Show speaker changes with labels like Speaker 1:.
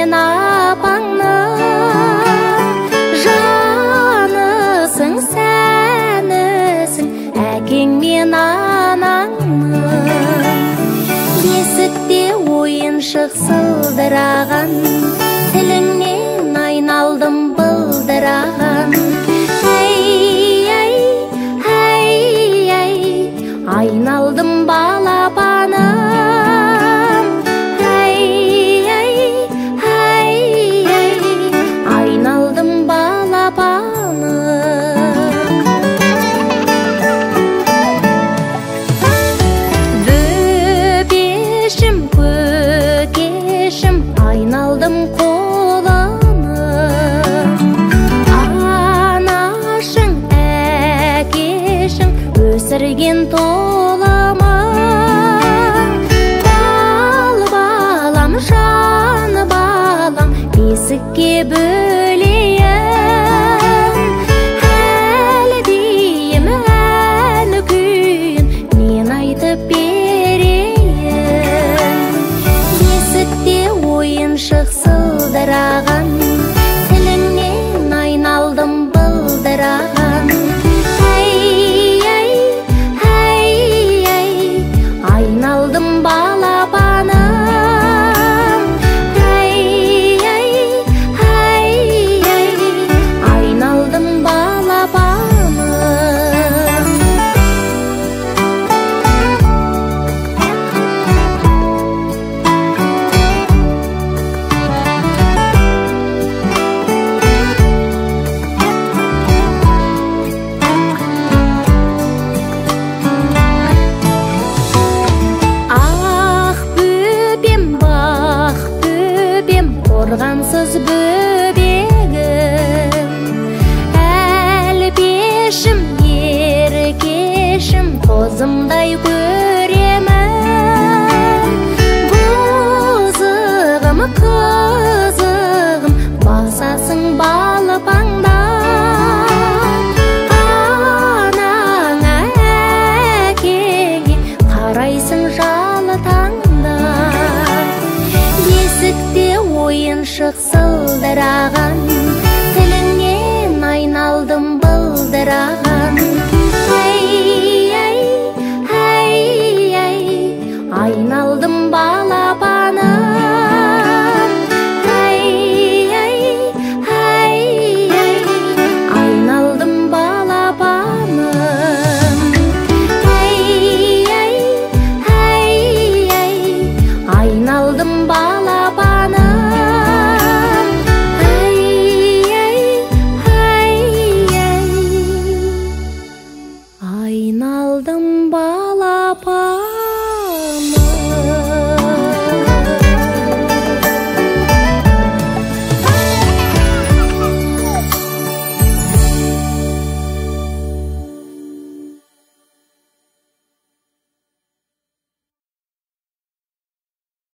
Speaker 1: мен апаңның жанысың, сәнісің, әкең мен анаңның. Бесікте ойыншық сылдыраған, тіліңнен айналдым былдыраған. Айналдым балапаным, айналдым балапаным. Бөпешім, көкешім, айналдым қолыным. Анашың, әкешің, өсірген бесікке бөлейін, әлі дейім, әлі күйін мен айтып берейін. Бесікте ойыншық сылдыраған, тіліңнен айналдым былдыраған. Айналдым балапаным, айналдым балапаным. Қорғансыз бөбегім, әлпешім, еркешім, қозымдай көремін. Бұзығым, қызығым, басасың балапаңда. Анаңа, әкеңе қарайсың жалы таңда. Бесікте ойыншық сылдыраған,